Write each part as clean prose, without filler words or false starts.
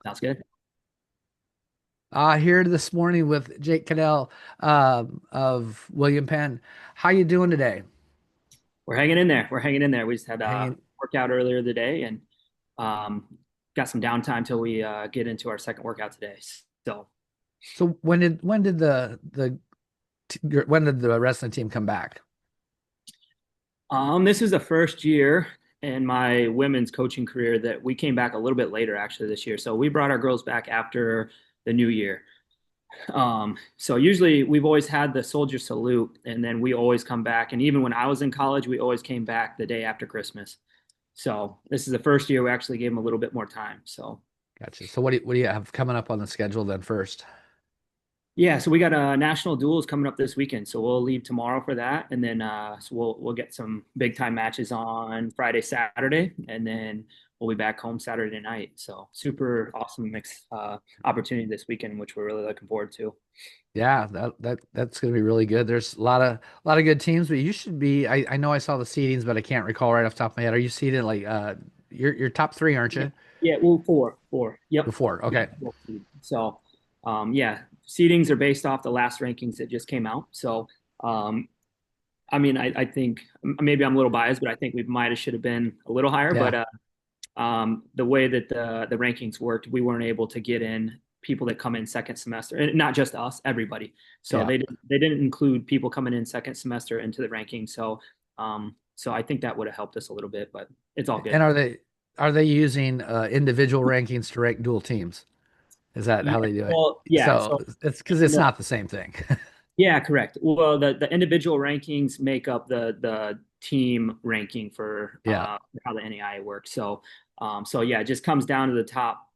Sounds good. Here this morning with Jake Cadell of William Penn. How you doing today? We're hanging in there. We're hanging in there. We just had a Hanging. workout earlier today and um, got some downtime till we get into our second workout today. So, So when did the wrestling team come back? this is the first year in my women's coaching career that we came back a little bit later actually this year. So we brought our girls back after the new year. So usually we've always had the soldier salute and then we always come back. And even when I was in college, we always came back the day after Christmas. So this is the first year we actually gave them a little bit more time. So Gotcha. So what do you have coming up on the schedule then first? yeah, so we got national duels coming up this weekend. So we'll leave tomorrow for that, and then so we'll get some big time matches on Friday, Saturday, and then we'll be back home Saturday night. So super awesome mix opportunity this weekend, which we're really looking forward to. Yeah, that's gonna be really good. There's a lot of good teams, but you should be. I know I saw the seedings, but I can't recall right off the top of my head. Are you seeded like you're top three, aren't Yeah, you? yeah, well, four. Yep. Before, Yeah, okay. so, yeah, seedings are based off the last rankings that just came out. So, um, I mean, I think maybe I'm a little biased, but I think we might have should have been a little higher. Yeah, But the way that the rankings worked, we weren't able to get in people that come in second semester, and not just us, everybody. So yeah. they didn't include people coming in second semester into the ranking. So I think that would have helped us a little bit, but it's all good. And are they using individual rankings to rank dual teams? Is that Yeah. how they do it? Well, yeah. So So it's because it's no, not the same thing. yeah, correct. Well, the individual rankings make up the team ranking for Yeah, how the NAIA works. So yeah, it just comes down to the top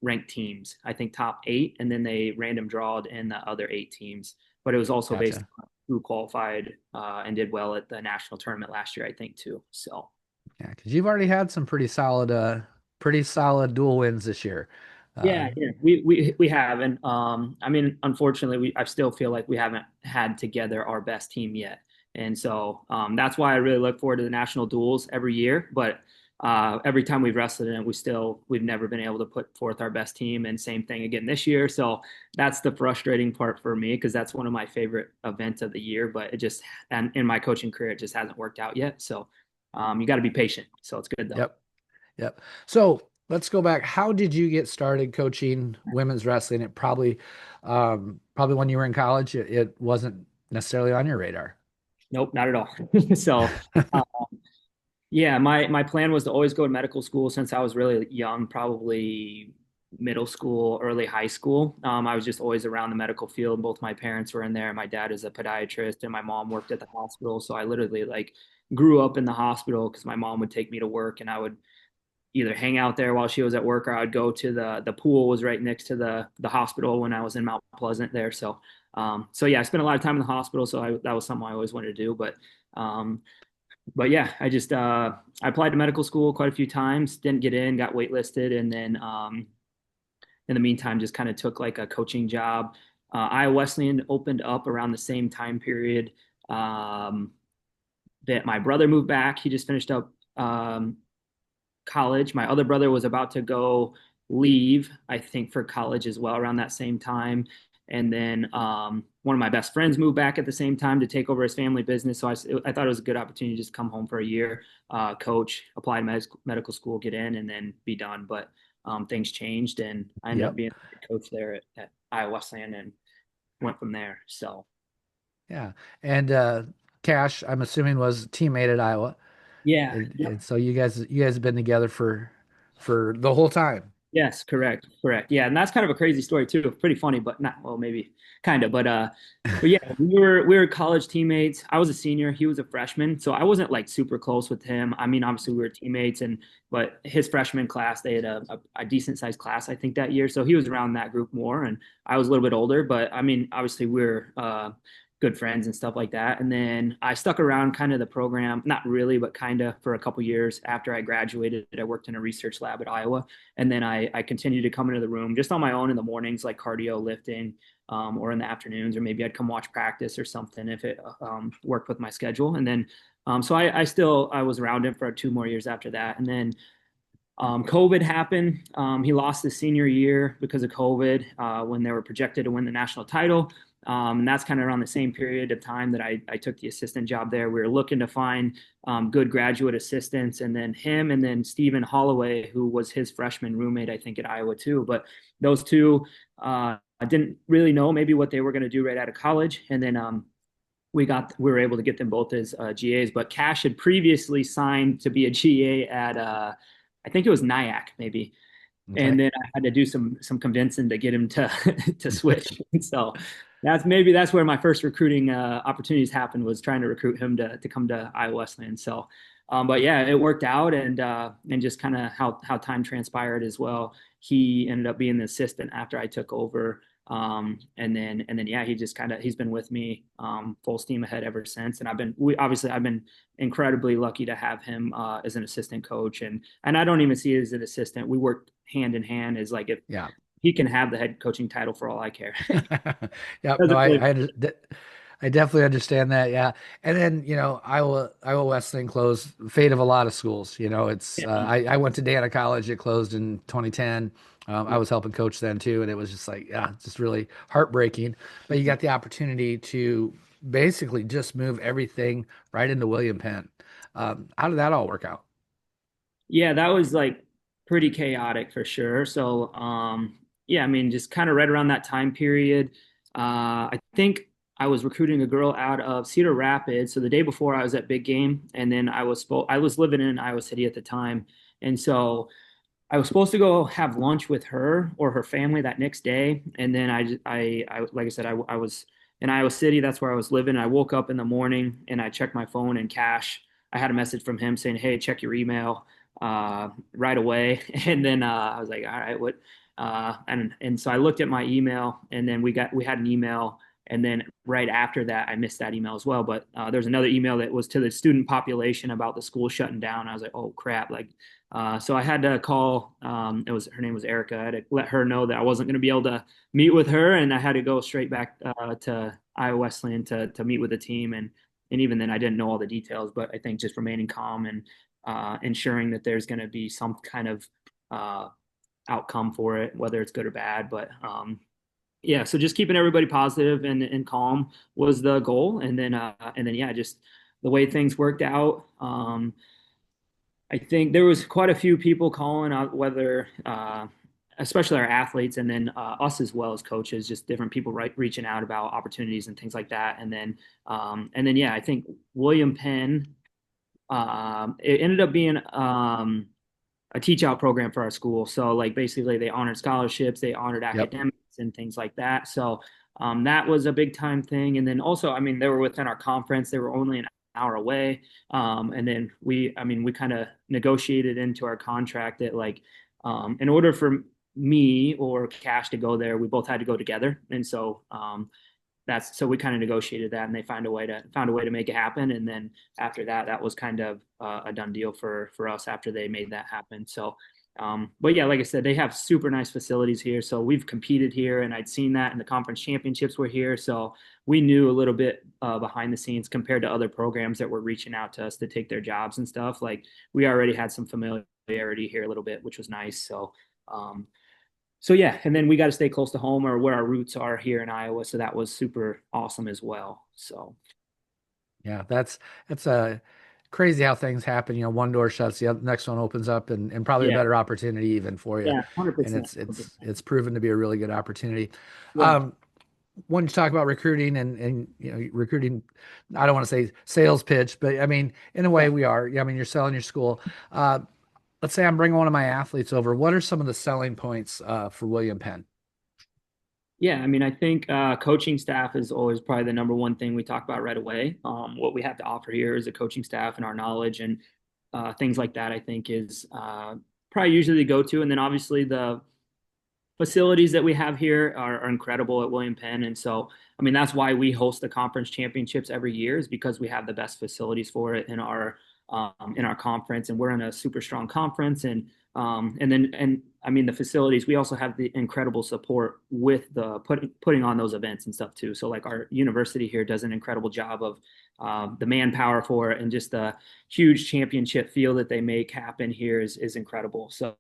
ranked teams. I think top eight, and then they random drawed in the other eight teams. But it was also based gotcha. on who qualified and did well at the national tournament last year, I think too. So Yeah, because you've already had some pretty solid dual wins this year. yeah, Um, yeah, we have, and I mean, unfortunately, I still feel like we haven't had together our best team yet, and so that's why I really look forward to the national duels every year. But every time we've wrestled in it, we've never been able to put forth our best team, and same thing again this year. So that's the frustrating part for me because that's one of my favorite events of the year, but it just and in my coaching career, it just hasn't worked out yet. So you got to be patient. So it's good though. yep, yep. So let's go back. How did you get started coaching women's wrestling? It probably when you were in college, it wasn't necessarily on your radar. Nope, not at all. So. Yeah, my plan was to always go to medical school since I was really young, probably middle school, early high school. I was just always around the medical field. Both my parents were in there. My dad is a podiatrist, and my mom worked at the hospital. So I literally like grew up in the hospital because my mom would take me to work, and I would either hang out there while she was at work, or I would go to the pool was right next to the hospital when I was in Mount Pleasant there. So yeah, I spent a lot of time in the hospital. So that was something I always wanted to do, um, but yeah, I applied to medical school quite a few times, didn't get in, got waitlisted, and then in the meantime, just kind of took like a coaching job. Iowa Wesleyan opened up around the same time period um, that my brother moved back. He just finished up college. My other brother was about to go leave, I think, for college as well around that same time. And then one of my best friends moved back at the same time to take over his family business. So I thought it was a good opportunity to just come home for a year, coach, apply to medical school, get in, and then be done. But things changed, and I ended up Yep. being a coach there at Iowa Wesleyan and went from there. So Yeah. And Cash, I'm assuming was a teammate at Iowa. yeah, And so you guys have been together for the whole time. yes, correct, correct. Yeah, and that's kind of a crazy story too. Pretty funny, but not well, maybe kind of. But yeah, we were college teammates. I was a senior, he was a freshman, so I wasn't like super close with him. I mean, obviously we were teammates, and but his freshman class, they had a decent sized class, I think, that year. So he was around that group more, and I was a little bit older. But I mean, obviously we are good friends and stuff like that. And then I stuck around kind of the program, not really, but kind of for a couple years after I graduated. I worked in a research lab at Iowa. And then I continued to come into the room just on my own in the mornings, like cardio lifting, or in the afternoons, or maybe I'd come watch practice or something if it worked with my schedule. And then, so I was around him for 2 more years after that. And then COVID happened. He lost his senior year because of COVID when they were projected to win the national title. And that's kind of around the same period of time that I took the assistant job there. We were looking to find good graduate assistants, and then him and then Stephen Holloway, who was his freshman roommate, I think, at Iowa too. But those two, I didn't really know maybe what they were going to do right out of college. And then we were able to get them both as GAs. But Cash had previously signed to be a GA at I think it was Nyack maybe, and Okay. then I had to do some convincing to get him to to switch. So that's where my first recruiting opportunities happened, was trying to recruit him to come to Iowa Wesleyan. So, but yeah, it worked out, and just kind of how time transpired as well. He ended up being the assistant after I took over. And then yeah, he's been with me full steam ahead ever since. And I've been incredibly lucky to have him as an assistant coach, and I don't even see it as an assistant. We work hand in hand, as like if Yeah. he can have the head coaching title for all I care. Yep. No, Doesn't really. I definitely understand that. Yeah. And then, Iowa Wesleyan closed, fate of a lot of schools. Yeah, I went to Dana College. It closed in 2010. I yeah, was helping coach then too. And it was just like, yeah, just really heartbreaking. But you got the opportunity to basically just move everything right into William Penn. How did that all work out? yeah. That was like pretty chaotic for sure. So yeah, I mean, just kind of right around that time period. I think I was recruiting a girl out of Cedar Rapids. So the day before I was at Big Game, and then I was living in Iowa City at the time, and so I was supposed to go have lunch with her or her family that next day, and then like I said, I was in Iowa City. That's where I was living. I woke up in the morning and I checked my phone, and Cash, I had a message from him saying, "Hey, check your email right away." And then I was like, "All right, what?" And so I looked at my email, and then we had an email, and then right after that, I missed that email as well. But there's another email that was to the student population about the school shutting down. I was like, "Oh crap!" Like so I had to call. Her name was Erica. I had to let her know that I wasn't going to be able to meet with her, and I had to go straight back to Iowa Wesleyan to meet with the team. And even then, I didn't know all the details. But I think just remaining calm and ensuring that there's going to be some kind of uh, outcome for it, whether it's good or bad. But yeah, so just keeping everybody positive and calm was the goal. And then yeah, just the way things worked out. I think there was quite a few people calling out, whether, especially our athletes, and then us as well as coaches, just different people reaching out about opportunities and things like that. And then yeah, I think William Penn, it ended up being a teach out program for our school. So like basically they honored scholarships, they honored Yep. academics and things like that. So that was a big time thing. And then also, I mean, they were within our conference. They were only an hour away. And then we kind of negotiated into our contract that like, in order for me or Cash to go there, we both had to go together. And so that's so we kind of negotiated that, and they found a way to make it happen. And then after that, that was kind of a done deal for us after they made that happen. So but yeah, like I said, they have super nice facilities here. So we've competed here, and I'd seen that in the conference championships were here. So we knew a little bit behind the scenes compared to other programs that were reaching out to us to take their jobs and stuff. Like we already had some familiarity here a little bit, which was nice. So yeah, and then we got to stay close to home or where our roots are here in Iowa. So that was super awesome as well. So Yeah, that's crazy how things happen. One door shuts, the next one opens up, and probably a yeah, better opportunity even for you. yeah, And 100%, it's 100%. it's it's proven to be a really good opportunity. Yeah, Um, when you talk about recruiting and recruiting, I don't want to say sales pitch, but I mean in a way yeah. we are. Yeah, I mean you're selling your school. Let's say I'm bringing one of my athletes over. What are some of the selling points for William Penn? Yeah, I mean, I think coaching staff is always probably the number one thing we talk about right away. What we have to offer here is a coaching staff and our knowledge and things like that. I think is probably usually the go-to, and then obviously the facilities that we have here are incredible at William Penn. And so, I mean, that's why we host the conference championships every year, is because we have the best facilities for it in our conference, and we're in a super strong conference. And And I mean, the facilities, we also have the incredible support with the putting on those events and stuff too. So like our university here does an incredible job of the manpower for it, and just the huge championship feel that they make happen here is incredible. So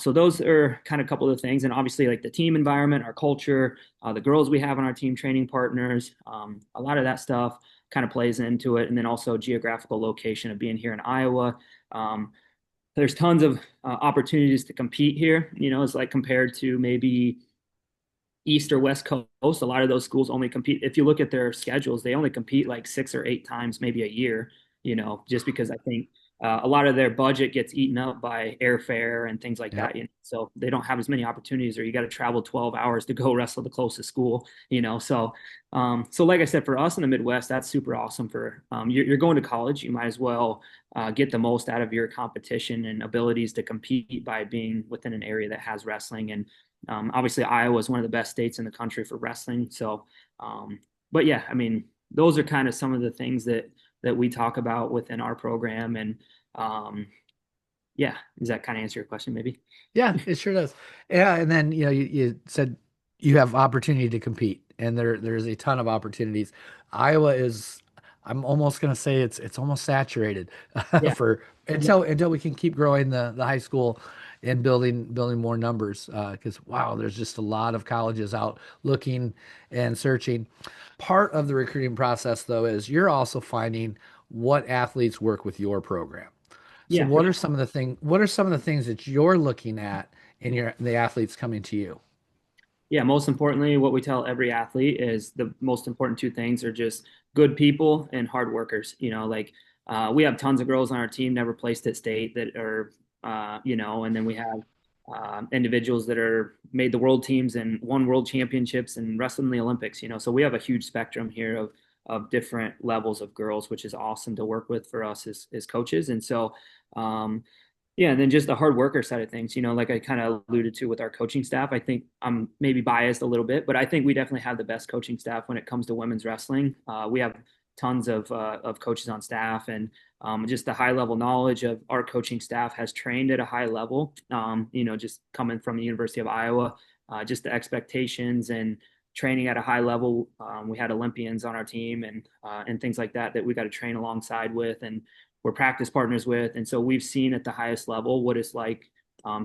those are kind of a couple of things, and obviously like the team environment, our culture, the girls we have on our team, training partners, a lot of that stuff kind of plays into it, and then also geographical location of being here in Iowa. There's tons of opportunities to compete here. It's like compared to maybe East or West Coast, a lot of those schools only compete. If you look at their schedules, they only compete like 6 or 8 times, maybe a year, just because I think a lot of their budget gets eaten up by airfare and things like Yep. that. So they don't have as many opportunities, or you got to travel 12 hours to go wrestle the closest school. So like I said, for us in the Midwest, that's super awesome. You're going to college, you might as well get the most out of your competition and abilities to compete by being within an area that has wrestling. And obviously, Iowa is one of the best states in the country for wrestling. But yeah, I mean, those are kind of some of the things that we talk about within our program. And yeah, does that kind of answer your question, maybe? Yeah, it sure does. Yeah, and then you said you have opportunity to compete, and there's a ton of opportunities. Iowa is, I'm almost gonna say it's almost saturated Yeah, for yeah, until we can keep growing the high school and building more numbers. Because wow, there's just a lot of colleges out looking and searching. Part of the recruiting process, though, is you're also finding what athletes work with your program. So yeah, for sure. what are some of the things that you're looking at in the athletes coming to you? Yeah, most importantly, what we tell every athlete is the most important two things are just good people and hard workers. Like we have tons of girls on our team never placed at state that are, and then we have individuals that are made the world teams and won world championships and wrestled in the Olympics. So we have a huge spectrum here of different levels of girls, which is awesome to work with for us as coaches. And so, yeah, and then just the hard worker side of things, like I kind of alluded to with our coaching staff. I think I'm maybe biased a little bit, but I think we definitely have the best coaching staff when it comes to women's wrestling. We have tons of coaches on staff, and just the high level knowledge of our coaching staff has trained at a high level. Just coming from the University of Iowa, just the expectations and training at a high level. We had Olympians on our team and things like that we got to train alongside with, and we're practice partners with. And so we've seen at the highest level what it's like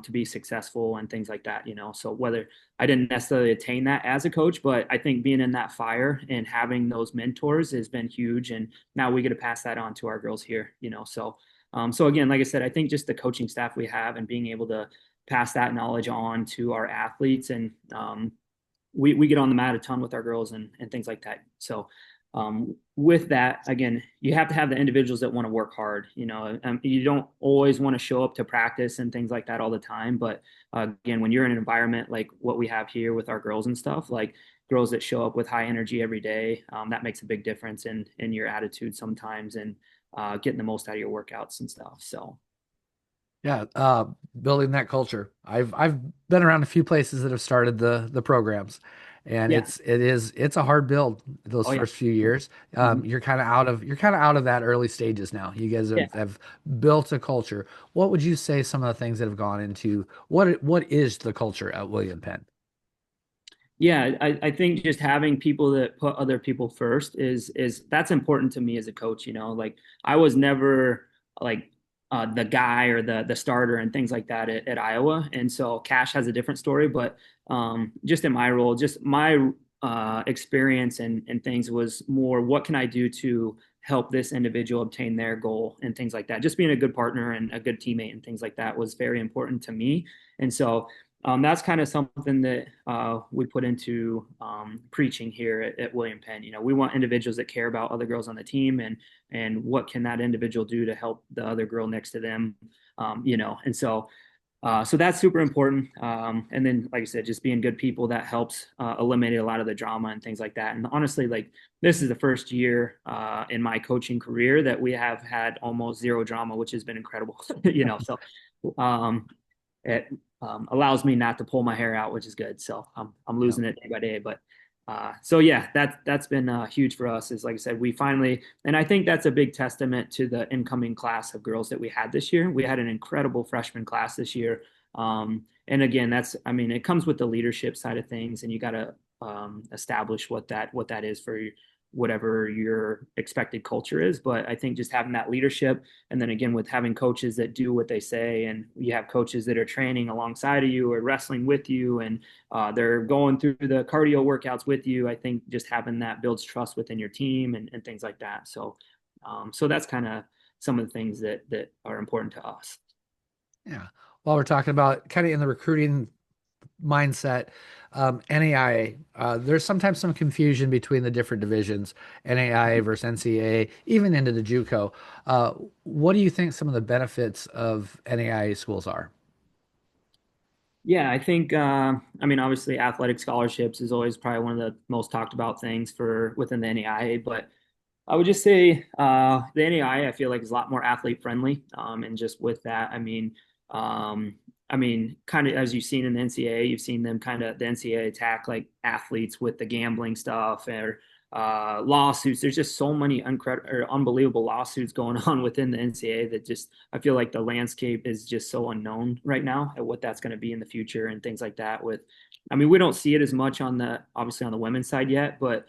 to be successful and things like that. So whether I didn't necessarily attain that as a coach, but I think being in that fire and having those mentors has been huge. And now we get to pass that on to our girls here. So again, like I said, I think just the coaching staff we have and being able to pass that knowledge on to our athletes, and we get on the mat a ton with our girls and things like that. So with that, again, you have to have the individuals that want to work hard. You don't always want to show up to practice and things like that all the time. But again, when you're in an environment like what we have here with our girls and stuff, like girls that show up with high energy every day, that makes a big difference in your attitude sometimes, and getting the most out of your workouts and stuff. So Yeah, building that culture. I've been around a few places that have started the programs, and yeah, it's a hard build those oh yeah. first few years. Mhm. You're kind of out of that early stages now. You guys Yeah. have built a culture. What would you say some of the things that have gone into what is the culture at William Penn? Yeah, I think just having people that put other people first is that's important to me as a coach. Like I was never like the guy or the starter and things like that at Iowa, and so Cash has a different story. But just in my role, just my experience and things was more what can I do to help this individual obtain their goal and things like that. Just being a good partner and a good teammate and things like that was very important to me, and so that's kind of something that we put into preaching here at William Penn. We want individuals that care about other girls on the team, and what can that individual do to help the other girl next to them. And so that's super important. And then, like I said, just being good people that helps eliminate a lot of the drama and things like that. And honestly, like this is the first year in my coaching career that we have had almost zero drama, which has been incredible. So um, it allows me not to pull my hair out, which is good. So I'm losing it day by day, but So yeah, that's been huge for us. Is like I said, we finally, and I think that's a big testament to the incoming class of girls that we had this year. We had an incredible freshman class this year. And again, I mean, it comes with the leadership side of things, and you got to establish what that is for whatever your expected culture is. But I think just having that leadership, and then again with having coaches that do what they say, and you have coaches that are training alongside of you or wrestling with you, and they're going through the cardio workouts with you. I think just having that builds trust within your team and things like that. So that's kind of some of the things that are important to us. Yeah. While we're talking about kind of in the recruiting mindset, NAIA, there's sometimes some confusion between the different divisions, NAIA versus NCAA, even into the JUCO. What do you think some of the benefits of NAIA schools are? Yeah, I think I mean obviously athletic scholarships is always probably one of the most talked about things for within the NAIA, but I would just say the NAI I feel like is a lot more athlete friendly, and just with that, kind of as you've seen in the NCAA, you've seen them kind of the NCAA attack like athletes with the gambling stuff or lawsuits. There's just so many unbelievable lawsuits going on within the NCAA that just I feel like the landscape is just so unknown right now at what that's going to be in the future and things like that. I mean, we don't see it as much on the obviously on the women's side yet, but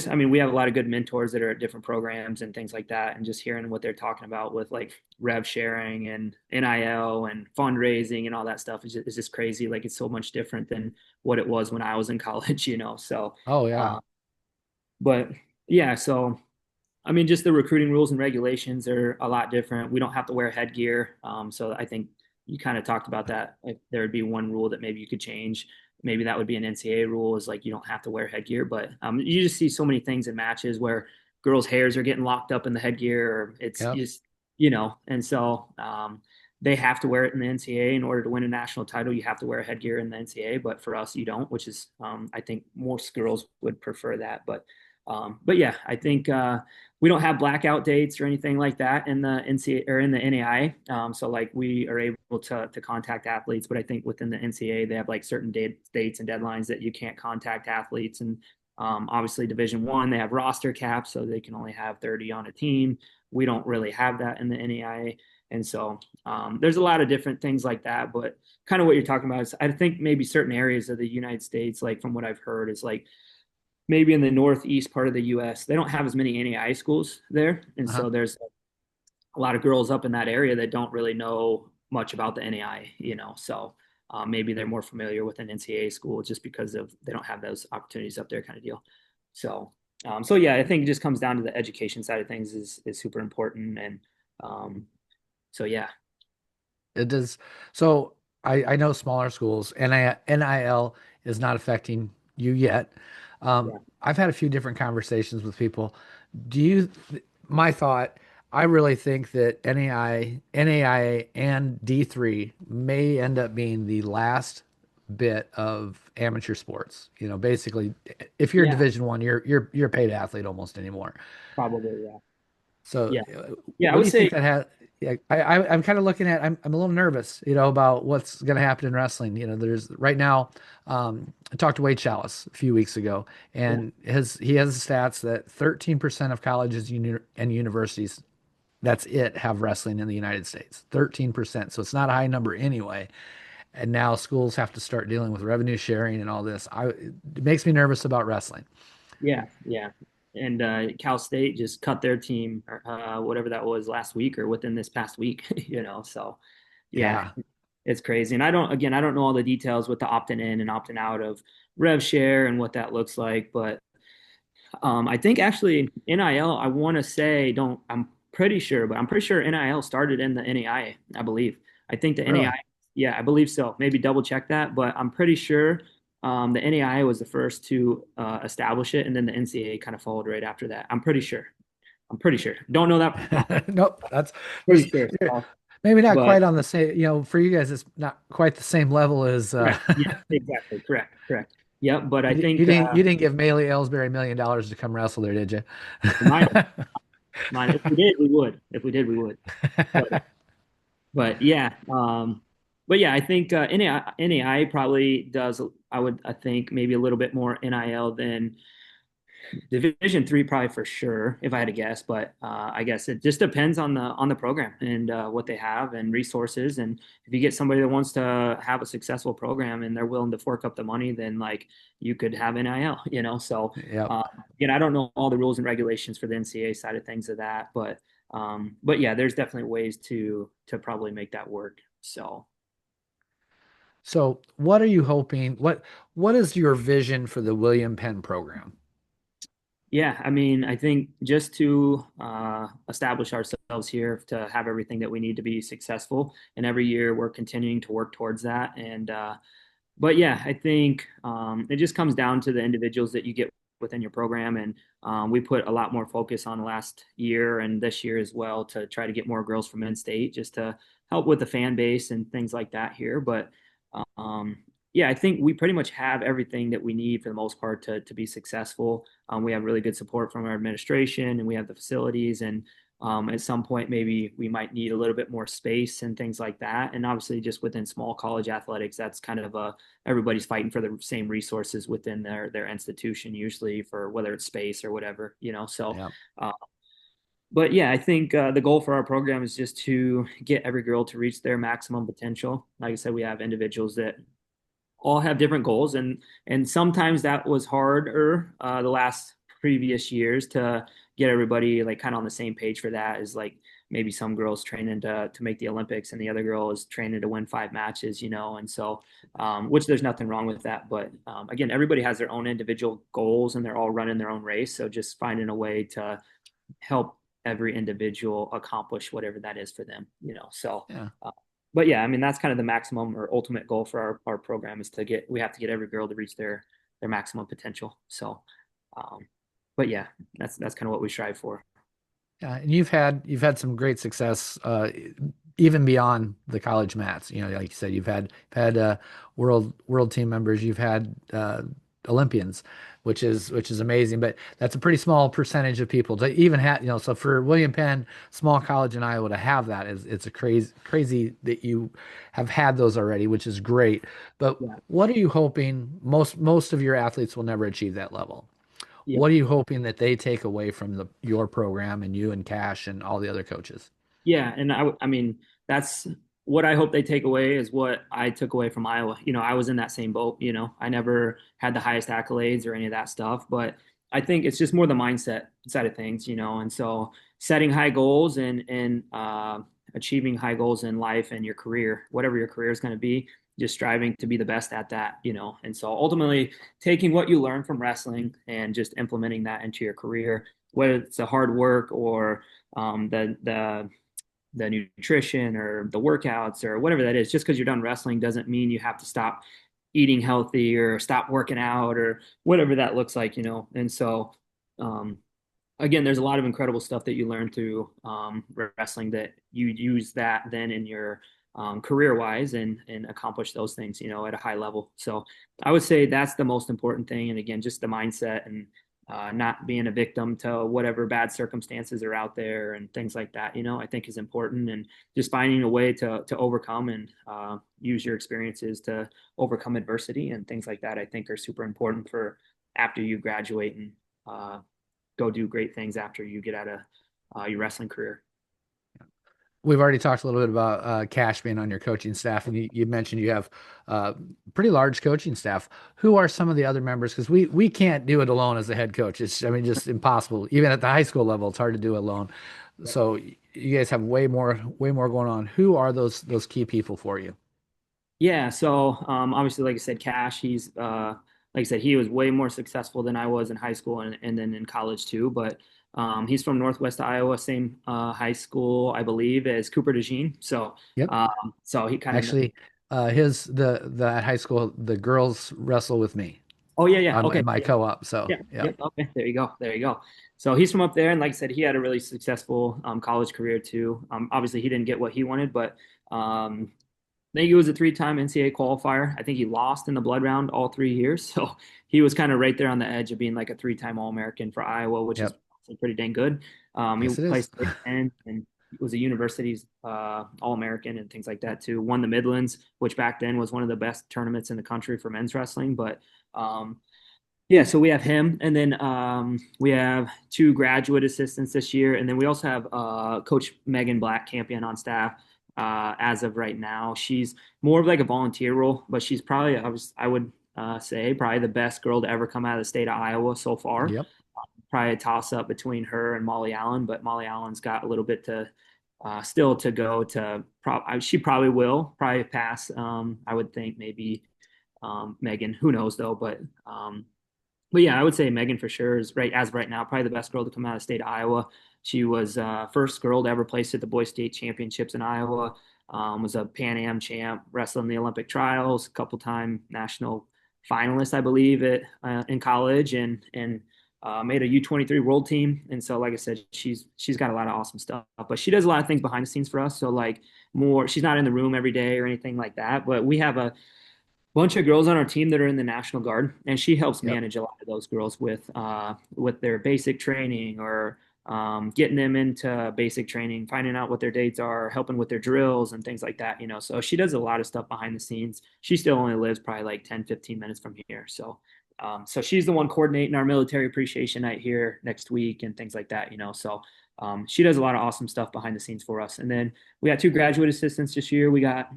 I mean, we have a lot of good mentors that are at different programs and things like that. And just hearing what they're talking about with like rev sharing and NIL and fundraising and all that stuff is just crazy. Like it's so much different than what it was when I was in college, you know? So, Oh, yeah. uh, but yeah, so I mean, just the recruiting rules and regulations are a lot different. We don't have to wear headgear. So I think you kind of talked about that. If there would be one rule that maybe you could change, maybe that would be an NCAA rule is like you don't have to wear headgear. But you just see so many things in matches where girls' hairs are getting locked up in the headgear, or it's Yep. just, and so they have to wear it in the NCAA in order to win a national title. You have to wear headgear in the NCAA, but for us, you don't, which is, I think most girls would prefer that. But yeah, I think we don't have blackout dates or anything like that in the NCAA or in the NAI. So like we are able to contact athletes, but I think within the NCAA they have like certain dates and deadlines that you can't contact athletes. And obviously Division One they have roster caps, so they can only have 30 on a team. We don't really have that in the NAI, and so there's a lot of different things like that. But kind of what you're talking about is I think maybe certain areas of the United States, like from what I've heard, is like maybe in the northeast part of the U.S., they don't have as many NAI schools there, and Uh-huh. so there's a lot of girls up in that area that don't really know much about the NAI, So maybe they're more familiar with an NCAA school just because of they don't have those opportunities up there, kind of deal. So, so yeah, I think it just comes down to the education side of things is super important, and um, so yeah, It does. So I know smaller schools, and NIL is not affecting you yet. yeah, I've had a few different conversations with people. Do you, my thought, I really think that NAIA and D3 may end up being the last bit of amateur sports. You know, basically, if you're a yeah, Division One, you're a paid athlete almost anymore. probably, yeah, So, yeah, yeah. I what do would you think say, that has? Yeah, I'm kind of looking at. I'm a little nervous, about what's going to happen in wrestling. There's right now. I talked to Wade Chalice a few weeks ago, yeah, and he has stats that 13% of colleges and universities, that's it, have wrestling in the United States. 13%. So it's not a high number anyway. And now schools have to start dealing with revenue sharing and all this. It makes me nervous about wrestling. yeah, yeah. And Cal State just cut their team, whatever that was last week or within this past week, So yeah, Yeah. it's crazy. And I don't know all the details with the opting in and opting out of rev share and what that looks like. But I think actually NIL, I want to say, I'm pretty sure, but I'm pretty sure NIL started in the NAI, I believe. I think the NAI, Really? yeah, I believe so. Maybe double check that, but I'm pretty sure the NAI was the first to establish it, and then the NCAA kind of followed right after that. I'm pretty sure. I'm pretty sure. Don't know that. No, Nope. That's pretty sure. So, maybe not but quite on the same, for you guys, it's not quite the same level as correct. Yeah, exactly. Correct. Correct. Yep. But I you think didn't give Maylee Ellsbury $1 million to come wrestle there, did you? mine, if we did, we would. If we did, we would. But, but yeah. but yeah, I think NAI probably does. I think maybe a little bit more NIL than Division 3 probably for sure, if I had to guess. But I guess it just depends on the program and what they have and resources. And if you get somebody that wants to have a successful program and they're willing to fork up the money, then like you could have NIL, you know. So Yep. uh, again, I don't know all the rules and regulations for the NCAA side of things of that, but yeah, there's definitely ways to probably make that work. So. So, what are you hoping? What is your vision for the William Penn program? Yeah, I mean, I think just to establish ourselves here to have everything that we need to be successful, and every year we're continuing to work towards that. But yeah, I think it just comes down to the individuals that you get within your program, and we put a lot more focus on last year and this year as well to try to get more girls from in-state, just to help with the fan base and things like that here. But um, yeah, I think we pretty much have everything that we need for the most part to be successful. We have really good support from our administration, and we have the facilities. And at some point, maybe we might need a little bit more space and things like that. And obviously, just within small college athletics, that's kind of everybody's fighting for the same resources within their institution, usually for whether it's space or whatever, you know. So, Yeah. uh, but yeah, I think the goal for our program is just to get every girl to reach their maximum potential. Like I said, we have individuals that all have different goals, and sometimes that was harder the last previous years to get everybody like kind of on the same page for that. Is like maybe some girls training to make the Olympics and the other girl is training to win 5 matches, you know. And so which there's nothing wrong with that, but again, everybody has their own individual goals and they're all running their own race, so just finding a way to help every individual accomplish whatever that is for them, you know. So Yeah. uh, but yeah, I mean that's kind of the maximum or ultimate goal for our program is we have to get every girl to reach their maximum potential. So but yeah, that's kind of what we strive for. Yeah, and you've had some great success even beyond the college mats. You know, like you said, you've had world team members, you've had Olympians, which is amazing. But that's a pretty small percentage of people to even have. You know, so for William Penn, small college in Iowa to have that is it's a crazy that you have had those already, which is great. But Yeah. what are you hoping? Most of your athletes will never achieve that level. Yeah. What are you hoping that they take away from your program and you and Cash and all the other coaches? Yeah, and I mean, that's what I hope they take away is what I took away from Iowa. You know, I was in that same boat, you know. I never had the highest accolades or any of that stuff, but I think it's just more the mindset side of things, you know. And so setting high goals and achieving high goals in life and your career, whatever your career is going to be, just striving to be the best at that, you know. And so ultimately taking what you learn from wrestling and just implementing that into your career, whether it's the hard work or the nutrition or the workouts or whatever that is. Just because you're done wrestling doesn't mean you have to stop eating healthy or stop working out or whatever that looks like, you know. And so, um, again, there's a lot of incredible stuff that you learn through wrestling that you use that then in your career wise and accomplish those things, you know, at a high level. So I would say that's the most important thing. And again, just the mindset and not being a victim to whatever bad circumstances are out there and things like that, you know, I think is important. And just finding a way to overcome and use your experiences to overcome adversity and things like that, I think are super important for after you graduate and uh, go do great things after you get out of your wrestling career. We've already talked a little bit about Cash being on your coaching staff, and you mentioned you have pretty large coaching staff. Who are some of the other members? Because we can't do it alone as a head coach. It's I mean just impossible. Even at the high school level, it's hard to do it alone. So you guys have way more going on. Who are those key people for you? Yeah, so obviously, like I said, Cash, he's like I said, he was way more successful than I was in high school and then in college too. But he's from Northwest Iowa, same high school, I believe, as Cooper DeJean. So Yep. so he kind of Actually, his the at high school the girls wrestle with me oh yeah, yeah, on okay. in my co-op. So Yeah, yeah, yep. Okay, there you go. There you go. So he's from up there, and like I said, he had a really successful college career too. Obviously, he didn't get what he wanted, but I think he was a three-time NCAA qualifier. I think he lost in the blood round all 3 years, so he was kind of right there on the edge of being like a three-time All-American for Iowa, which is yep. pretty dang good. He Yes, it is. placed Big Ten, and was a university's All-American and things like that too. Won the Midlands, which back then was one of the best tournaments in the country for men's wrestling. But yeah, so we have him, and then we have two graduate assistants this year, and then we also have Coach Megan Black Campion on staff as of right now. She's more of like a volunteer role, but she's probably I would say probably the best girl to ever come out of the state of Iowa so far. Yep. Probably a toss up between her and Molly Allen, but Molly Allen's got a little bit to still to go to. She probably will probably pass. I would think maybe Megan. Who knows though, but yeah, I would say Megan for sure is right as of right now probably the best girl to come out of the state of Iowa. She was first girl to ever place at the Boys State Championships in Iowa. Was a Pan Am champ, wrestled in the Olympic trials, a couple time national finalist, I believe, at in college, and made a U23 world team. And so, like I said, she's got a lot of awesome stuff, but she does a lot of things behind the scenes for us. So like more, she's not in the room every day or anything like that. But we have a bunch of girls on our team that are in the National Guard, and she helps Yep. manage a lot of those girls with their basic training or getting them into basic training, finding out what their dates are, helping with their drills and things like that, you know. So she does a lot of stuff behind the scenes. She still only lives probably like 10, 15 minutes from here. So she's the one coordinating our military appreciation night here next week and things like that, you know. So she does a lot of awesome stuff behind the scenes for us. And then we got two graduate assistants this year. We got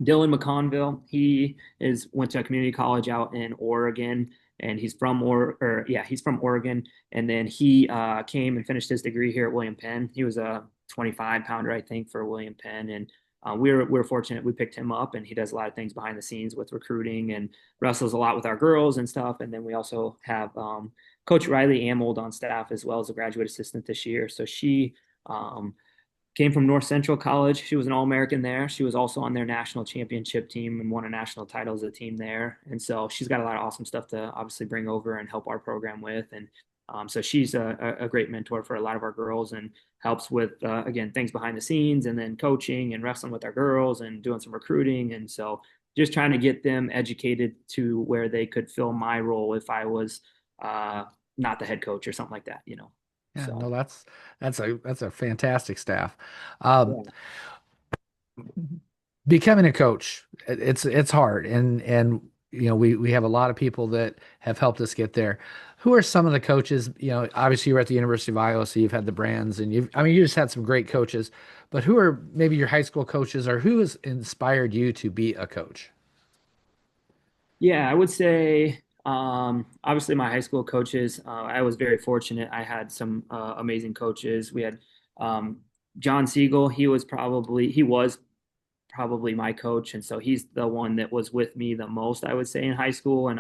Dylan McConville. He is went to a community college out in Oregon, and he's from Oregon. And then he came and finished his degree here at William Penn. He was a 25 pounder, I think, for William Penn, and we were fortunate we picked him up, and he does a lot of things behind the scenes with recruiting and wrestles a lot with our girls and stuff. And then we also have Coach Riley Amold on staff as well as a graduate assistant this year. So she um, came from North Central College. She was an All-American there. She was also on their national championship team and won a national title as a team there. And so she's got a lot of awesome stuff to obviously bring over and help our program with. And so she's a great mentor for a lot of our girls and helps with, again, things behind the scenes and then coaching and wrestling with our girls and doing some recruiting. And so just trying to get them educated to where they could fill my role if I was not the head coach or something like that, you know. Yeah, So, no, that's a fantastic staff. Um, yeah. Becoming a coach, it's hard, and we have a lot of people that have helped us get there. Who are some of the coaches? Obviously you're at the University of Iowa, so you've had the brands, and you just had some great coaches. But who are maybe your high school coaches, or who has inspired you to be a coach? Yeah, I would say obviously my high school coaches. I was very fortunate. I had some amazing coaches. We had um, John Siegel. He was probably my coach, and so he's the one that was with me the most, I would say, in high school. And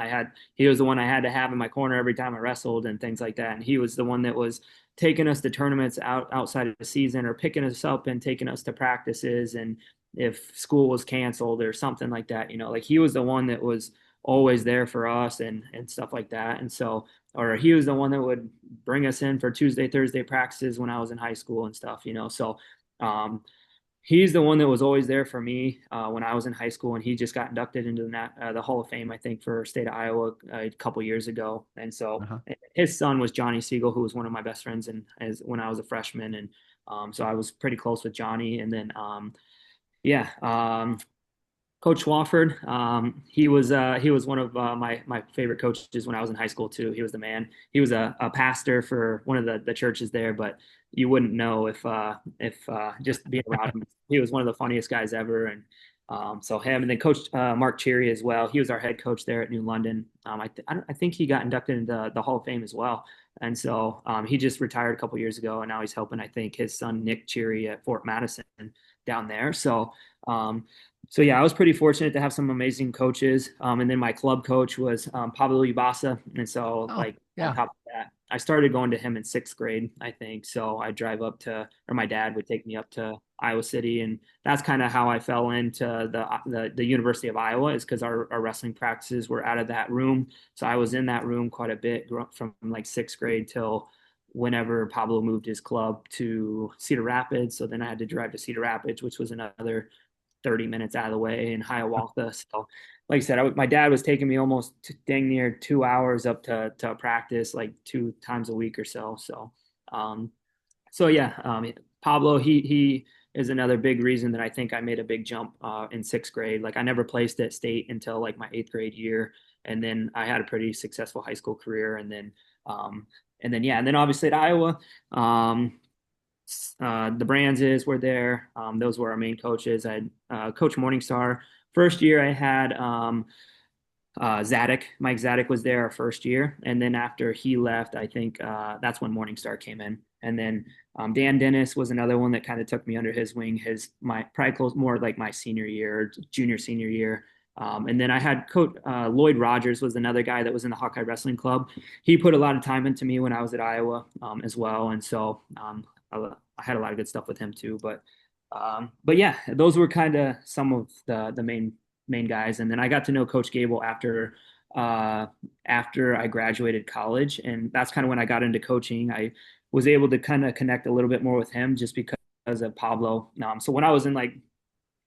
he was the one I had to have in my corner every time I wrestled and things like that. And he was the one that was taking us to tournaments outside of the season or picking us up and taking us to practices. And if school was canceled or something like that, you know, like he was the one that was always there for us and stuff like that. And so, or he was the one that would bring us in for Tuesday, Thursday practices when I was in high school and stuff, you know. So, um, he's the one that was always there for me when I was in high school, and he just got inducted into the Hall of Fame, I think, for state of Iowa a couple years ago. And so Uh-huh. his son was Johnny Siegel, who was one of my best friends, and as when I was a freshman, and so I was pretty close with Johnny. And then yeah, Coach Swafford, he was one of my favorite coaches when I was in high school too. He was the man. He was a pastor for one of the churches there, but you wouldn't know if just being around him. He was one of the funniest guys ever, and so him, and then Coach Mark Cheery as well. He was our head coach there at New London. I think he got inducted into the Hall of Fame as well, and so he just retired a couple years ago, and now he's helping I think his son Nick Cheery at Fort Madison down there. Um, so yeah, I was pretty fortunate to have some amazing coaches. And then my club coach was Pablo Ibasa. And so Oh, like on yeah. top of that, I started going to him in sixth grade, I think. So I drive up to, or my dad would take me up to Iowa City, and that's kind of how I fell into the University of Iowa, is because our wrestling practices were out of that room. So I was in that room quite a bit from like sixth grade till whenever Pablo moved his club to Cedar Rapids. So then I had to drive to Cedar Rapids, which was another 30 minutes out of the way in Hiawatha. So, like I said, my dad was taking me almost dang near 2 hours up to practice like two times a week or so. Um, so yeah, Pablo, he is another big reason that I think I made a big jump in sixth grade. Like I never placed at state until like my eighth grade year, and then I had a pretty successful high school career, um, and then obviously at Iowa, um, the Brandses were there. Those were our main coaches. I had Coach Morningstar. First year I had Mike Zadek was there our first year, and then after he left, I think that's when Morningstar came in, and then Dan Dennis was another one that kind of took me under his wing. His my probably close more like my senior year, junior senior year, and then I had Coach Lloyd Rogers was another guy that was in the Hawkeye Wrestling Club. He put a lot of time into me when I was at Iowa as well, and so I had a lot of good stuff with him too. But yeah, those were kind of some of the main guys. And then I got to know Coach Gable uh, after I graduated college, and that's kind of when I got into coaching. I was able to kind of connect a little bit more with him just because of Pablo. So when I was in like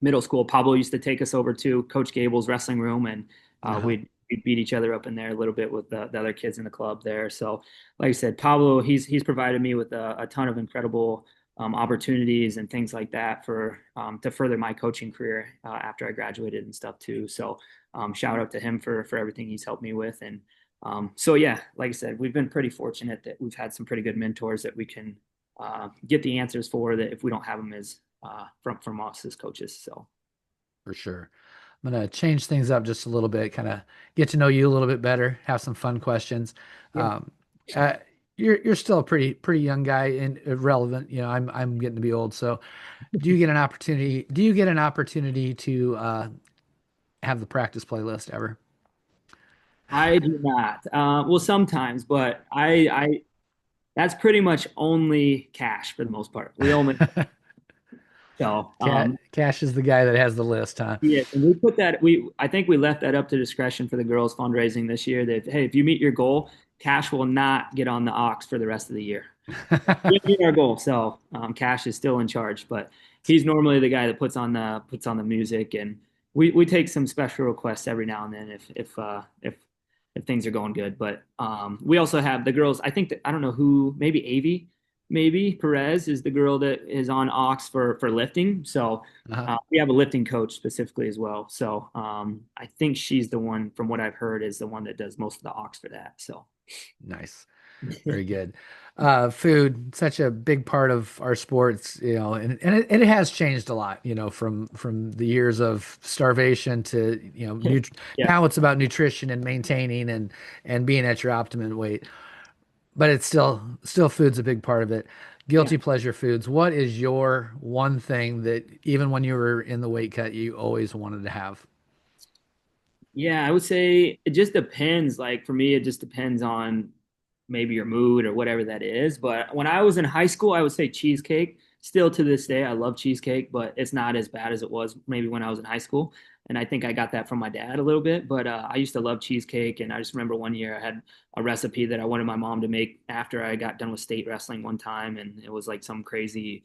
middle school, Pablo used to take us over to Coach Gable's wrestling room, and Uh-huh. we'd beat each other up in there a little bit with the other kids in the club there. So, like I said, Pablo, he's provided me with a ton of incredible opportunities and things like that for to further my coaching career after I graduated and stuff too. So, shout out to him for everything he's helped me with. And so, yeah, like I said, we've been pretty fortunate that we've had some pretty good mentors that we can get the answers for that if we don't have them as from us as coaches. So For sure. I'm gonna change things up just a little bit, kind of get to know you a little bit better, have some fun questions. yeah, Um, uh, you're still a pretty young guy and relevant. You know, I'm getting to be old. So, do you get an opportunity? Do you get an opportunity to have the practice playlist ever? I do not. Well, sometimes, but I that's pretty much only cash for the most part. We only so Cash is the guy that has the list, huh? yeah, and we put that we I think we left that up to discretion for the girls fundraising this year that hey, if you meet your goal, cash will not get on the ox for the rest of the year. We meet our goal, so Cash is still in charge, but he's normally the guy that puts on the music, and we take some special requests every now and then if things are going good. But we also have the girls. I think that I don't know who, maybe Avi, maybe Perez is the girl that is on Ox for lifting. So Uh-huh. we have a lifting coach specifically as well. So I think she's the one, from what I've heard, is the one that does most of the Ox for that. So. Nice. Very good. Food, such a big part of our sports, you know, and it has changed a lot, you know, from the years of starvation to, you know, Yeah. now it's about nutrition and maintaining and being at your optimum weight. But it's still food's a big part of it. Yeah. Guilty pleasure foods. What is your one thing that even when you were in the weight cut, you always wanted to have? Yeah, I would say it just depends. Like for me, it just depends on maybe your mood or whatever that is. But when I was in high school, I would say cheesecake. Still to this day, I love cheesecake, but it's not as bad as it was maybe when I was in high school. And I think I got that from my dad a little bit. But I used to love cheesecake. And I just remember one year I had a recipe that I wanted my mom to make after I got done with state wrestling one time. And it was like some crazy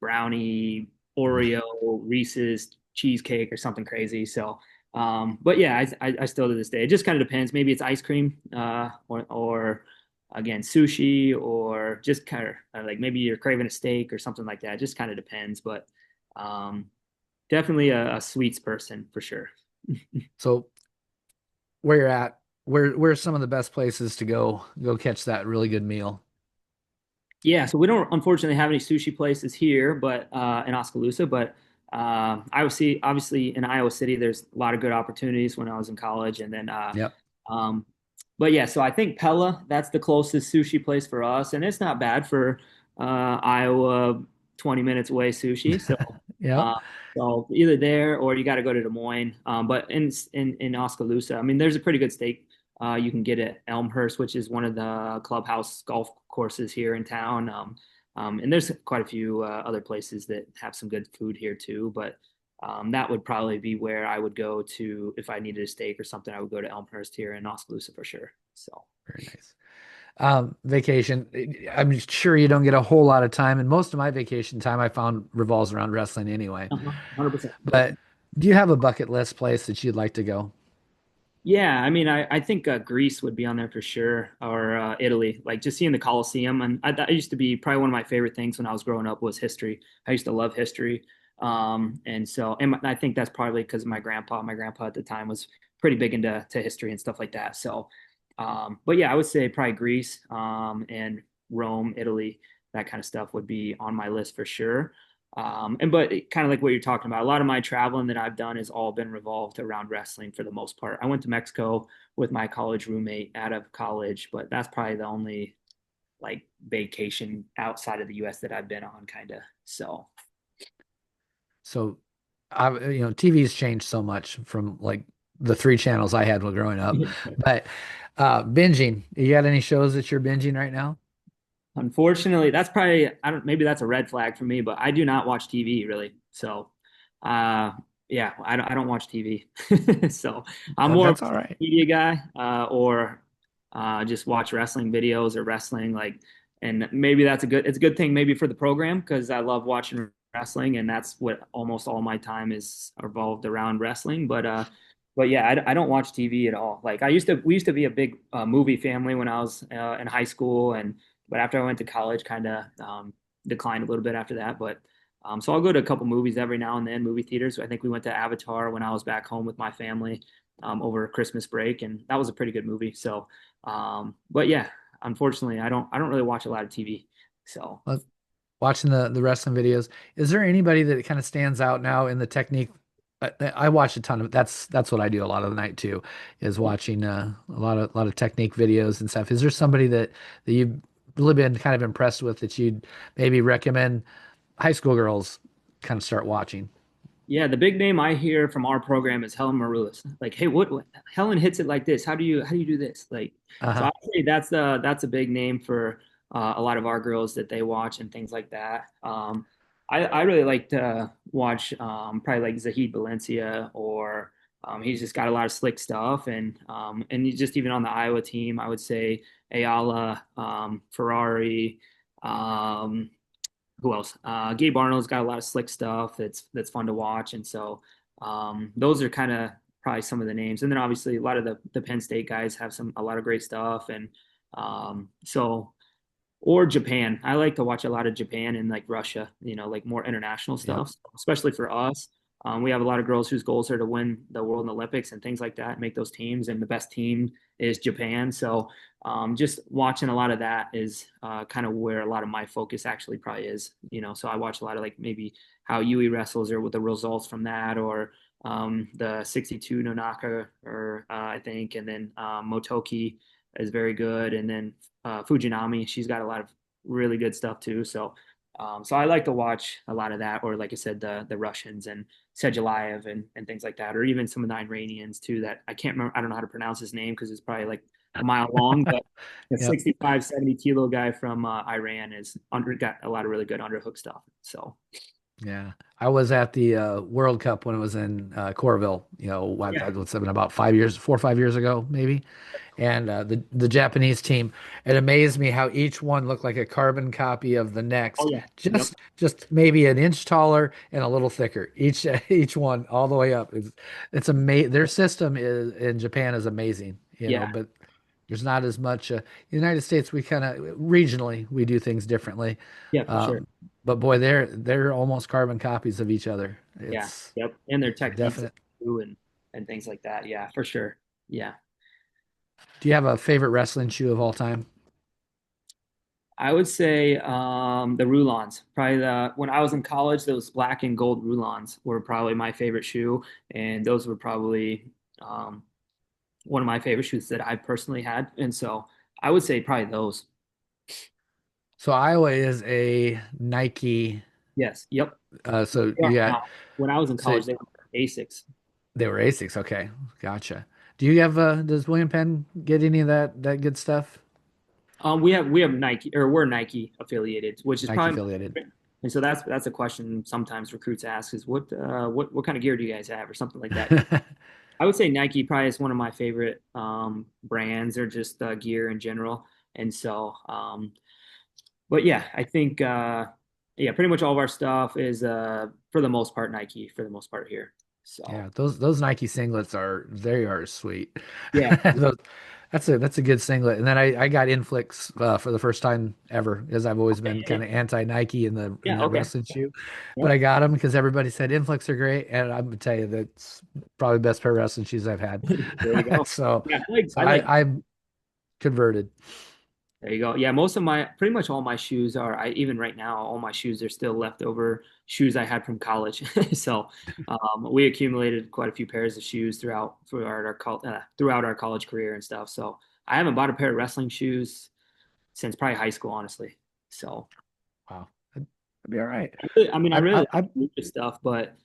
brownie, Oreo, Reese's cheesecake or something crazy. So, but yeah, I still to this day, it just kind of depends. Maybe it's ice cream, or again, sushi, or just kind of like maybe you're craving a steak or something like that. It just kind of depends, but um, definitely a sweets person for sure. So where you're at, where's some of the best places to go catch that really good meal? Yeah, so we don't unfortunately have any sushi places here, but in Oskaloosa, but I would see obviously in Iowa City, there's a lot of good opportunities when I was in college, and then Yep. um, but yeah, so I think Pella, that's the closest sushi place for us, and it's not bad for Iowa, 20 minutes away sushi. So Yep. uh, so either there or you got to go to Des Moines. But in Oskaloosa, I mean, there's a pretty good steak you can get at Elmhurst, which is one of the clubhouse golf courses here in town. And there's quite a few other places that have some good food here too. But that would probably be where I would go to if I needed a steak or something. I would go to Elmhurst here in Oskaloosa for sure. So, Very nice. Vacation. I'm sure you don't get a whole lot of time, and most of my vacation time I found revolves around wrestling anyway. 100%. But do you have a bucket list place that you'd like to go? Yeah, I mean, I think Greece would be on there for sure, or Italy. Like just seeing the Colosseum, and that used to be probably one of my favorite things when I was growing up was history. I used to love history, and so I think that's probably because of my grandpa. My grandpa at the time was pretty big into history and stuff like that. So, but yeah, I would say probably Greece, and Rome, Italy, that kind of stuff would be on my list for sure. And but kind of like what you're talking about, a lot of my traveling that I've done has all been revolved around wrestling for the most part. I went to Mexico with my college roommate out of college, but that's probably the only like vacation outside of the US that I've been on kind of. So So, TV's changed so much from like the three channels I had while growing up. But binging, you got any shows that you're binging right now? unfortunately, that's probably I don't maybe that's a red flag for me, but I do not watch TV really. So uh yeah, I don't watch TV. So I'm more of That's all right. a media guy, or just watch wrestling videos or wrestling like and maybe it's a good thing maybe for the program because I love watching wrestling and that's what almost all my time is revolved around wrestling. But yeah, I don't watch TV at all. Like we used to be a big movie family when I was in high school and but after I went to college, kind of declined a little bit after that. But so I'll go to a couple movies every now and then, movie theaters. I think we went to Avatar when I was back home with my family over Christmas break, and that was a pretty good movie. So, but yeah, unfortunately, I don't really watch a lot of TV. So Well, watching the wrestling videos, is there anybody that kind of stands out now in the technique? I watch a ton of that's what I do a lot of the night too, is watching a lot of technique videos and stuff. Is there somebody that you've really been kind of impressed with that you'd maybe recommend high school girls kind of start watching? yeah, the big name I hear from our program is Helen Marulis. Like, hey, what Helen hits it like this? How do you do this? Like, so Uh-huh. I'd say that's a big name for a lot of our girls that they watch and things like that. I really like to watch probably like Zahid Valencia or he's just got a lot of slick stuff and he's just even on the Iowa team, I would say Ayala, Ferrari. Um, who else? Gabe Arnold's got a lot of slick stuff that's fun to watch, and so those are kind of probably some of the names. And then obviously a lot of the Penn State guys have a lot of great stuff, and so or Japan. I like to watch a lot of Japan and like Russia, like more international Yep. stuff, especially for us. We have a lot of girls whose goals are to win the World Olympics and things like that, make those teams. And the best team is Japan. So just watching a lot of that is kind of where a lot of my focus actually probably is. So I watch a lot of like maybe how Yui wrestles or what the results from that or the 62 Nonaka or I think, and then Motoki is very good. And then Fujinami. She's got a lot of really good stuff too. So I like to watch a lot of that, or like I said, the Russians and Sedulayev and things like that, or even some of the Iranians too. That I can't remember. I don't know how to pronounce his name because it's probably like a mile long, but the Yep. 65, 70 kilo guy from Iran is got a lot of really good underhook stuff. So Yeah. I was at the World Cup when it was in Corville, yeah. what's it been about 5 years, 4 or 5 years ago, maybe. And the Japanese team, it amazed me how each one looked like a carbon copy of the Oh next, yeah. Yep. just maybe an inch taller and a little thicker. Each each one all the way up. It's amazing. Their system is in Japan is amazing, Yeah. but there's not as much. The United States, we kind of regionally we do things differently, Yeah, for sure. um, but boy, they're almost carbon copies of each other. Yeah. Yep. And their It's a techniques definite. too and things like that. Yeah, for sure. Yeah. Do you have a favorite wrestling shoe of all time? I would say the Rulons. Probably the when I was in college, those black and gold Rulons were probably my favorite shoe, and those were probably one of my favorite shoes that I personally had. And so I would say probably those. So Iowa is a Nike. Yes. Yep. So Yeah. you got Now, when I was in so college, they were Asics. they were Asics. Okay, gotcha. Do you have does William Penn get any of that good stuff? We have Nike or we're Nike affiliated, which is Nike probably affiliated. and so that's a question sometimes recruits ask is what kind of gear do you guys have or something like that. I would say Nike probably is one of my favorite brands or just gear in general. And so, but yeah, I think, yeah, pretty much all of our stuff is for the most part Nike for the most part here. So Yeah, those Nike singlets are they are sweet. yeah, Those- that's a good singlet. And then I got Inflicts for the first time ever because I've always been yeah, kind of anti Nike in yeah, that okay, wrestling shoe. But yep, I got them because everybody said Inflicts are great, and I'm gonna tell you that's probably the best pair of wrestling shoes I've had. there you go. So Yeah, so I like. I'm converted. There you go. Yeah, most of my, pretty much all my shoes are, I even right now, all my shoes are still leftover shoes I had from college. So we accumulated quite a few pairs of shoes throughout our college career and stuff. So I haven't bought a pair of wrestling shoes since probably high school, honestly. So Wow, that'd be all right. I mean, I really I like this stuff, but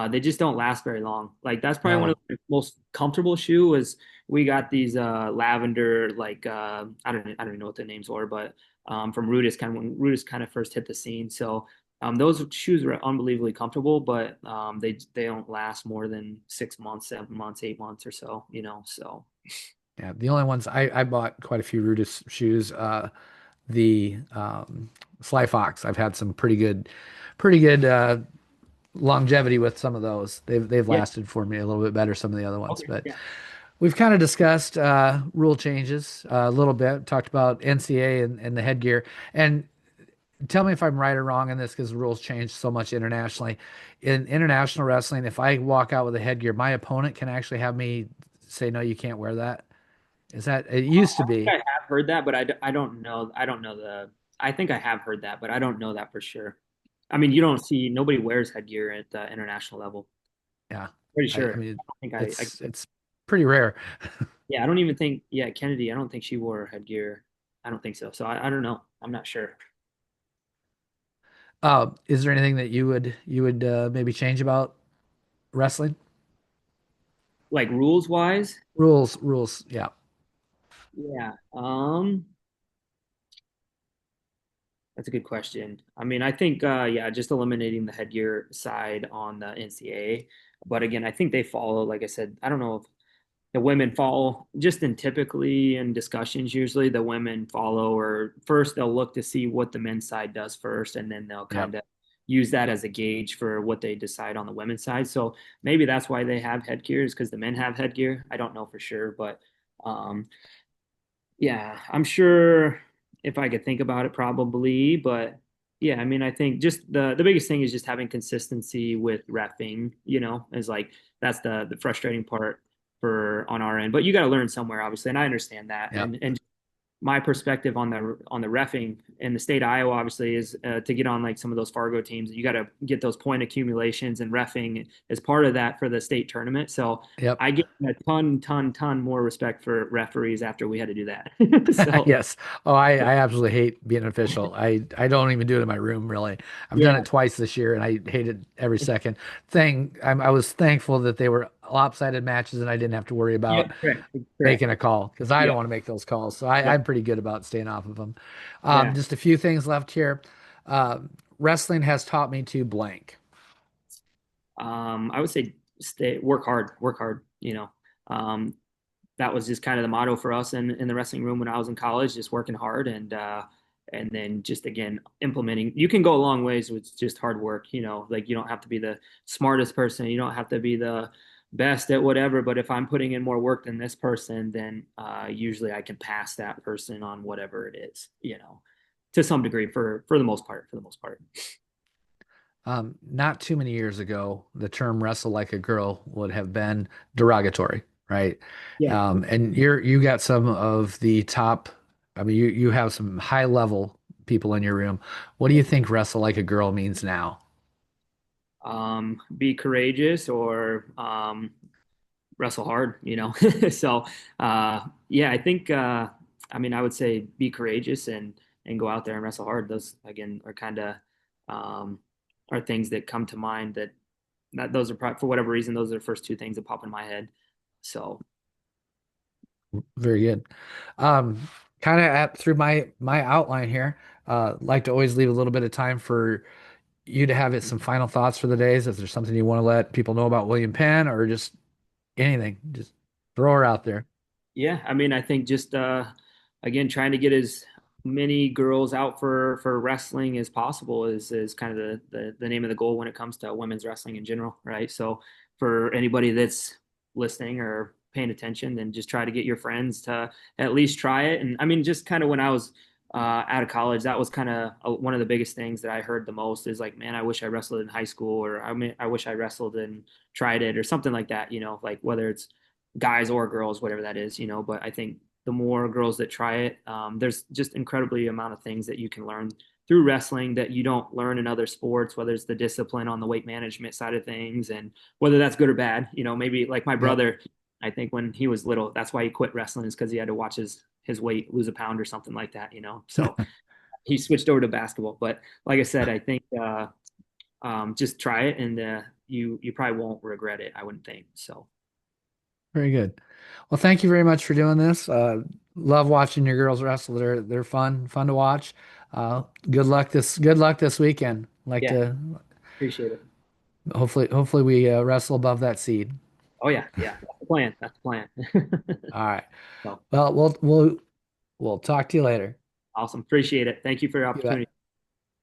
they just don't last very long. Like that's probably one of no. the most comfortable shoe is we got these lavender like I don't even know what the names were, but from Rudis kind of when Rudis kind of first hit the scene. So those shoes were unbelievably comfortable, but they don't last more than 6 months, 7 months, 8 months or so, you know. So Yeah, the only ones I bought quite a few Rudis shoes. The Sly Fox. I've had some pretty good longevity with some of those. They've yeah, lasted for me a little bit better some of the other ones. okay, But yeah, we've kind of discussed rule changes a little bit. Talked about NCA and the headgear. And tell me if I'm right or wrong in this because the rules change so much internationally. In international wrestling, if I walk out with a headgear, my opponent can actually have me say, "No, you can't wear that." Is that it used to I be? have heard that, but I don't know. I don't know I think I have heard that, but I don't know that for sure. I mean, you don't see nobody wears headgear at the international level. Yeah. Pretty I sure. mean, I don't think it's pretty rare. yeah, I don't even think, yeah, Kennedy, I don't think she wore headgear. I don't think so. So I don't know. I'm not sure. Is there anything that you would maybe change about wrestling? Like rules wise, Rules. Yeah. yeah. That's a good question. I mean, I think yeah, just eliminating the headgear side on the NCAA. But again, I think they follow, like I said, I don't know if the women follow just in typically in discussions usually the women follow or first they'll look to see what the men's side does first and then they'll Yep. kind of use that as a gauge for what they decide on the women's side. So maybe that's why they have headgear is because the men have headgear. I don't know for sure, but um yeah, I'm sure if I could think about it, probably. But yeah, I mean, I think just the biggest thing is just having consistency with refing. You know, is like that's the frustrating part for on our end. But you got to learn somewhere, obviously, and I understand that. Yep. And my perspective on the refing in the state of Iowa obviously is to get on like some of those Fargo teams. You got to get those point accumulations and refing as part of that for the state tournament. So Yep. I get a ton more respect for referees after we had to do that. So Yes. Oh, I absolutely hate being an official. I don't even do it in my room really. I've done yeah, it twice this year and I hate it every second. I was thankful that they were lopsided matches and I didn't have to worry yeah, about correct, correct. making a call because I Yeah, don't want to make those calls. So yeah, I'm pretty good about staying off of them. yeah. Just a few things left here. Wrestling has taught me to blank. I would say stay work hard. You know, um, that was just kind of the motto for us in the wrestling room when I was in college, just working hard and then just again implementing. You can go a long ways with just hard work, you know, like you don't have to be the smartest person, you don't have to be the best at whatever, but if I'm putting in more work than this person, then usually I can pass that person on whatever it is, you know, to some degree for the most part, for the most part. Not too many years ago, the term wrestle like a girl would have been derogatory, right? Yeah. And you got some of the top, I mean, you have some high level people in your room. What do you think wrestle like a girl means now? Be courageous or wrestle hard, you know. So yeah, I think I mean I would say be courageous and go out there and wrestle hard. Those again are kind of um, are things that come to mind that those are probably, for whatever reason those are the first two things that pop in my head. So Very good. Um, kind of at through my outline here, like to always leave a little bit of time for you to have it some final thoughts for the days. If there's something you want to let people know about William Penn or just anything, just throw her out there. yeah, I mean I think just again trying to get as many girls out for wrestling as possible is kind of the name of the goal when it comes to women's wrestling in general, right? So for anybody that's listening or paying attention, then just try to get your friends to at least try it. And I mean, just kind of when I was out of college, that was kind of one of the biggest things that I heard the most is like, man, I wish I wrestled in high school, or I mean, I wish I wrestled and tried it, or something like that. Like whether it's guys or girls, whatever that is. But I think the more girls that try it, there's just incredibly amount of things that you can learn through wrestling that you don't learn in other sports, whether it's the discipline on the weight management side of things, and whether that's good or bad. Maybe like my Yep. brother, I think when he was little, that's why he quit wrestling, is because he had to watch his weight lose a pound or something like that. So he switched over to basketball. But like I said, I think just try it, and you probably won't regret it. I wouldn't think so. Very good. Well, thank you very much for doing this. Love watching your girls wrestle. They're fun to watch. Good luck this weekend. Like Yeah, to appreciate it. hopefully we wrestle above that seed. Oh yeah, yeah. That's the plan. That's the plan. All right. So Well, we'll talk to you later. awesome. Appreciate it. Thank you for your You bet. opportunity.